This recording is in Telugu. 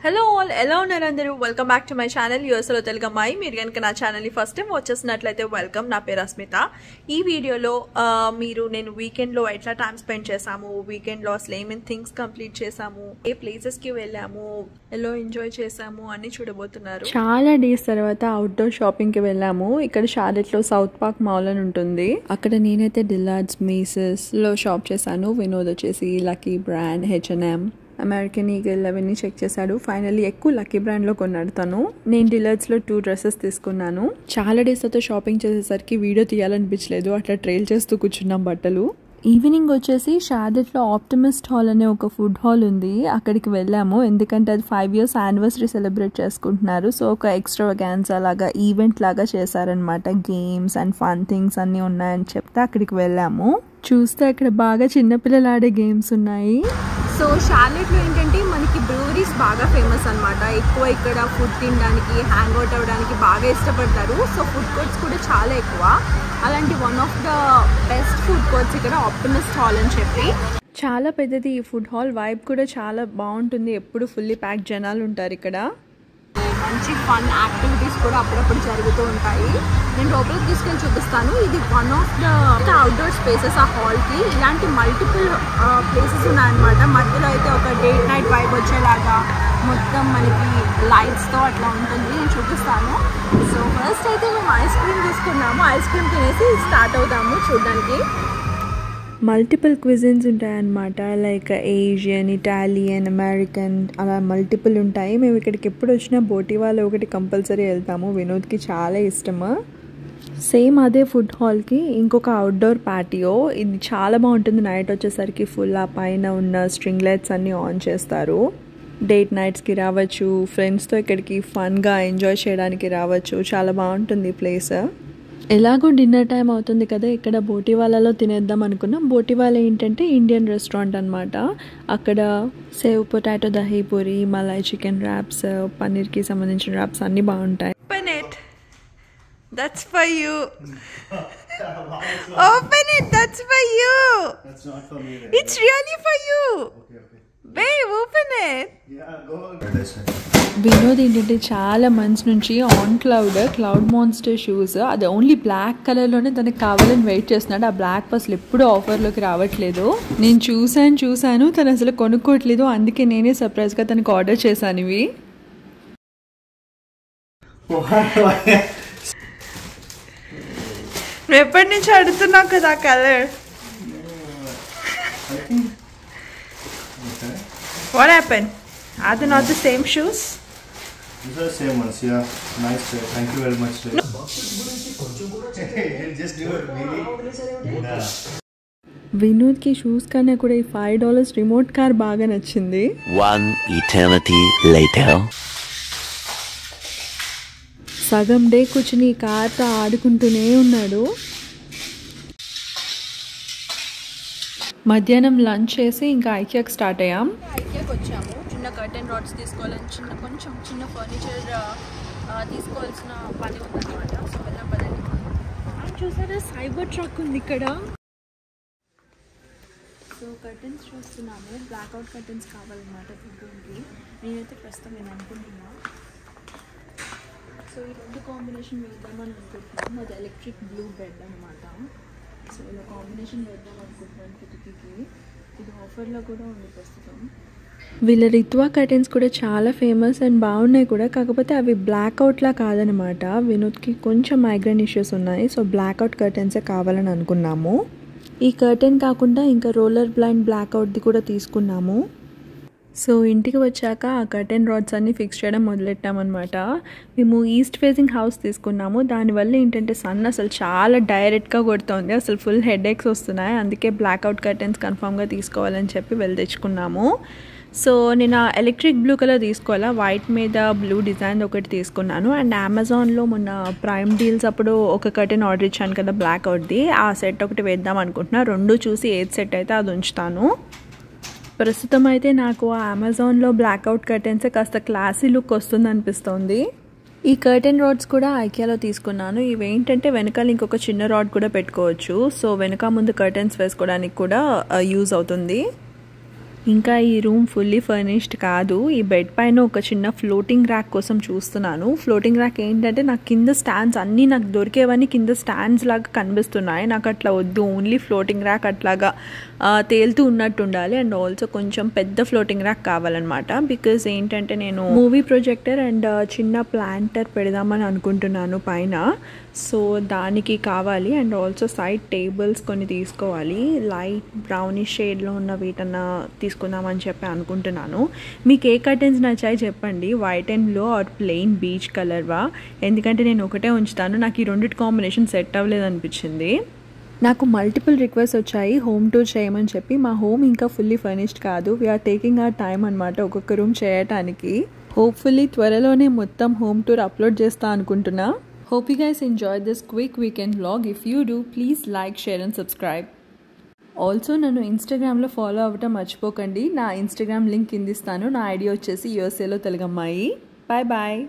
హలో ఆల్, ఎలా ఉన్నారు అందరూ? Welcome back to my channel యూఎస్లో తెలుగు అమ్మాయి. మీరు కనుక నా ఛానల్ని ఫస్ట్ టైం వచ్చేసినట్లయితే వెల్కమ్. నా పేరు అస్మిత. ఈ వీడియోలో నేను వీకెండ్లో ఎట్లా టైం స్పెండ్ చేసాము, వీకెండ్లో అసలు ఏమేమి థింగ్స్ కంప్లీట్ చేసాము, ఏ ప్లేసెస్కి వెళ్ళాము, ఎలా ఎంజాయ్ చేసాము అని చూడబోతున్నారు. చాలా డేస్ తర్వాత అవుట్డోర్ షాపింగ్కి వెళ్ళాము. ఇక్కడ షార్లెట్లో సౌత్ పార్క్ మాల్ అని ఉంటుంది. అక్కడ నేనైతే డిల్లార్డ్స్, మేసెస్లో షాప్ చేశాను. వినోద్ వచ్చేసి lucky brand, H&M, American eagle అవన్నీ చెక్ చేశాడు. ఫైనల్లీ ఎక్కువ లక్కీ బ్రాండ్లో కొన్నాడు తను. నేను డిలర్స్లో 2 డ్రెస్సెస్ తీసుకున్నాను. చాలా డేస్ అయితే షాపింగ్ చేసేసరికి వీడియో తీయాలనిపించలేదు, అట్లా ట్రైల్ చేస్తూ కూర్చున్నాం బట్టలు. ఈవినింగ్ వచ్చేసి షార్లెట్లో ఆప్టిమిస్ట్ హాల్ అనే ఒక ఫుడ్ హాల్ ఉంది, అక్కడికి వెళ్ళాము. ఎందుకంటే అది 5 years యానివర్సరీ సెలబ్రేట్ చేసుకుంటున్నారు. సో ఒక ఎక్స్ట్రావాగాన్సా లాగా ఈవెంట్ లాగా చేశారనమాట. గేమ్స్ అండ్ ఫన్ థింగ్స్ అన్నీ ఉన్నాయని చెప్తే అక్కడికి వెళ్ళాము. చూస్తే అక్కడ బాగా చిన్నపిల్లలు ఆడే గేమ్స్ ఉన్నాయి. సో షార్లెట్లో ఏంటంటే మనకి బ్రూవరీస్ బాగా ఫేమస్ అనమాట. ఎక్కువ ఇక్కడ ఫుడ్ తినడానికి, హ్యాంగ్ అవుట్ అవ్వడానికి బాగా ఇష్టపడతారు. సో ఫుడ్ కోర్ట్స్ కూడా చాలా ఎక్కువ. అలాంటి one of the best food courts ఇక్కడ ఆప్టిమిస్ట్ హాల్ అని చెప్పి. చాలా పెద్దది ఈ ఫుడ్ హాల్. వైబ్ కూడా చాలా బాగుంటుంది. ఎప్పుడు ఫుల్లీ ప్యాక్ జనాలు ఉంటారు ఇక్కడ. మంచి ఫన్ యాక్టివిటీస్ కూడా అప్పుడప్పుడు జరుగుతూ ఉంటాయి. నేను లోపలికి తీసుకెళ్ళి చూపిస్తాను. ఇది one of the outdoor spaces ఆ హాల్కి. ఇలాంటి మల్టిపుల్ ప్లేసెస్ ఉన్నాయన్నమాట. మధ్యలో అయితే ఒక డే నైట్ వైబ్ వచ్చేలాగా మొత్తం మనకి లైట్స్తో అట్లా ఉంటుంది. నేను చూపిస్తాను. సో ఫస్ట్ అయితే మేము ఐస్ క్రీమ్ తీసుకున్నాము. ఐస్ క్రీమ్ తినేసి స్టార్ట్ అవుతాము చూడడానికి. మల్టిపుల్ క్విజిన్స్ ఉంటాయన్నమాట. లైక్ ఏషియన్, ఇటాలియన్, అమెరికన్, అలా మల్టిపుల్ ఉంటాయి. మేము ఇక్కడికి ఎప్పుడు వచ్చినా బోటివాలో ఒకటి కంపల్సరీ వెళ్తాము. వినోద్కి చాలా ఇష్టము. సేమ్ అదే ఫుడ్ హాల్కి ఇంకొక అవుట్డోర్ ప్యాటియో. ఇది చాలా బాగుంటుంది. నైట్ వచ్చేసరికి ఫుల్ ఆ పైన ఉన్న స్ట్రింగ్ లైట్స్ అన్నీ ఆన్ చేస్తారు. డేట్ నైట్స్కి రావచ్చు, ఫ్రెండ్స్తో ఇక్కడికి ఫన్గా ఎంజాయ్ చేయడానికి రావచ్చు. చాలా బాగుంటుంది ప్లేస్. ఎలాగో డిన్నర్ టైం అవుతుంది కదా, ఇక్కడ బోటివాలాలో తినేద్దాం అనుకున్నాం. బోటివాలా ఏంటంటే ఇండియన్ రెస్టారెంట్ అనమాట. అక్కడ sev potato dahi puri, malai chicken wraps, పన్నీర్కి సంబంధించిన ర్యాప్స్ అన్నీ బాగుంటాయి. Open it. That's for you. Open it. That's for you. That's not for me. It's really for you. Okay. Babe, open it. Yeah, go. Vinod ఏంటంటే చాలా మంత్స్ నుంచి ఆన్ క్లౌడ్ మాన్స్టర్ షూస్, అది ఓన్లీ బ్లాక్ కలర్లోనే తనకు కావాలని వెయిట్ చేస్తున్నాడు. ఆ బ్లాక్ అసలు ఎప్పుడు ఆఫర్లోకి రావట్లేదు. నేను చూశాను తను అసలు కొనుక్కోవట్లేదు. అందుకే నేనే సర్ప్రైజ్గా తనకు ఆర్డర్ చేశాను ఇవి. నువ్వు ఎప్పటి నుంచి అడుగుతున్నావు కదా colour. What happened? Are they not the same shoes? These are the same ones, yeah. Nice, sir. Thank you very much, sir. Just do it, really. వినోద్కి షూస్ కన్నా కూడా ఈ $5 రిమోట్ కార్ బాగా నచ్చింది. One eternity later. సగం డే కూర్చుని ఈ కార్తో ఆడుకుంటూనే ఉన్నాడు. మధ్యాహ్నం లంచ్ చేసి ఇంకా ఐకియాకి స్టార్ట్ అయ్యాం. ఐకియాకి వచ్చాము. చిన్న కర్టెన్ రాడ్స్ తీసుకోవాలని, కొంచెం చిన్న ఫర్నిచర్ తీసుకోవాల్సిన పని ఉందన్నమాట. సో వెళ్ళాం పదండి. చూసారా సైబర్ ట్రక్ ఉంది ఇక్కడ. సో కర్టెన్స్ చూస్తున్నాము. బ్లాక్అవుట్ కర్టెన్స్ కావాలన్నమాట ఫుడ్కి. నేనైతే ప్రస్తుతం నేను అనుకుంటున్నా. సో ఈ 2 కాంబినేషన్ వేద్దామని అనుకుంటున్నాను. అది ఎలక్ట్రిక్ బ్లూ బెడ్ అనమాట. సో ఇలా కాంబినేషన్ వేద్దాం అనుకుంటున్నాను కిటికీకి. ఇది ఆఫర్లో కూడా ఉంది ప్రస్తుతం. వీళ్ళ రిత్వా కర్టెన్స్ కూడా చాలా ఫేమస్ అండ్ బాగున్నాయి కూడా. కాకపోతే అవి బ్లాక్అవుట్లా కాదనమాట. వినోద్కి కొంచెం మైగ్రేన్ ఇష్యూస్ ఉన్నాయి. సో బ్లాక్అవుట్ కర్టెన్సే కావాలని అనుకున్నాము. ఈ కర్టెన్ కాకుండా ఇంకా రోలర్ బ్లైండ్ బ్లాక్అవుట్ది కూడా తీసుకున్నాము. సో ఇంటికి వచ్చాక ఆ కర్టెన్ రాడ్స్ అన్నీ ఫిక్స్ చేయడం మొదలెట్టామన్నమాట. మేము ఈస్ట్ ఫేసింగ్ హౌస్ తీసుకున్నాము. దానివల్ల ఏంటంటే సన్ అసలు చాలా డైరెక్ట్గా కొడుతుంది. అసలు ఫుల్ హెడేక్స్ వస్తున్నాయి. అందుకే బ్లాక్అవుట్ కర్టెన్స్ కన్ఫామ్గా తీసుకోవాలని చెప్పి వెళ్ళి తెచ్చుకున్నాము. సో నేను ఎలక్ట్రిక్ బ్లూ కలర్ తీసుకోవాలా, వైట్ మీద బ్లూ డిజైన్ ఒకటి తీసుకున్నాను. అండ్ అమెజాన్లో మొన్న ప్రైమ్ డీల్స్ అప్పుడు ఒక కర్టెన్ ఆర్డర్ ఇచ్చాను కదా బ్లాక్అవుట్ది, ఆ సెట్ ఒకటి వేద్దాం అనుకుంటున్నా. 2 చూసి ఏది సెట్ అయితే అది ఉంచుతాను. ప్రస్తుతం అయితే నాకు అమెజాన్లో బ్లాక్అవుట్ కర్టెన్సే కాస్త క్లాసీ లుక్ వస్తుంది అనిపిస్తుంది. ఈ కర్టెన్ రాడ్స్ కూడా ఐకియాలో తీసుకున్నాను. ఇవి ఏంటంటే వెనకాల ఇంకొక చిన్న రాడ్ కూడా పెట్టుకోవచ్చు. సో వెనక ముందు కర్టెన్స్ వేసుకోవడానికి కూడా యూజ్ అవుతుంది. ఇంకా ఈ రూమ్ ఫుల్లీ ఫర్నిష్డ్ కాదు. ఈ బెడ్ పైన ఒక చిన్న ఫ్లోటింగ్ ర్యాక్ కోసం చూస్తున్నాను. ఫ్లోటింగ్ ర్యాక్ ఏంటంటే నాకు కింద స్టాండ్స్ అన్నీ నాకు దొరికేవన్నీ కింద స్టాండ్స్ లాగా కనిపిస్తున్నాయి. నాకు అట్లా వద్దు, ఓన్లీ ఫ్లోటింగ్ ర్యాక్ అట్లాగా తేలుతూ ఉన్నట్టు ఉండాలి. అండ్ ఆల్సో కొంచెం పెద్ద ఫ్లోటింగ్ ర్యాక్ కావాలన్నమాట. బికాజ్ ఏంటంటే నేను మూవీ ప్రొజెక్టర్ అండ్ చిన్న ప్లాంటర్ పెడదామని అనుకుంటున్నాను పైన. సో దానికి కావాలి. అండ్ ఆల్సో సైడ్ టేబుల్స్ కొన్ని తీసుకోవాలి. లైట్ బ్రౌనిష్ షేడ్లో ఉన్న వీటన్నా తీసుకుందామని చెప్పి అనుకుంటున్నాను. మీకు ఏ కర్టెన్స్ నచ్చాయి చెప్పండి, white and blue or plain peach కలర్వా? ఎందుకంటే నేను ఒకటే ఉంచుతాను. నాకు ఈ రెండిటి కాంబినేషన్ సెట్ అవ్వలేదు అనిపించింది. నాకు మల్టిపుల్ రిక్వెస్ట్ వచ్చాయి హోమ్ టూర్ చేయమని చెప్పి. మా హోమ్ ఇంకా ఫుల్లీ ఫర్నిష్డ్ కాదు. వీఆర్ టేకింగ్ అవర్ టైం అనమాట ఒక్కొక్క రూమ్ చేయటానికి. హోప్ఫుల్లీ త్వరలోనే మొత్తం హోమ్ టూర్ అప్లోడ్ చేస్తా అనుకుంటున్నా. Hope you guys enjoyed this quick weekend vlog. If you do, please like, share and subscribe. Also నన్ను ఇన్స్టాగ్రామ్లో ఫాలో అవ్వటం మర్చిపోకండి. నా ఇన్స్టాగ్రామ్ లింక్ కింద ఇస్తాను. నా ఐడి వచ్చేసి యూఎస్ఏలో తెలుగమ్మాయి. Bye bye.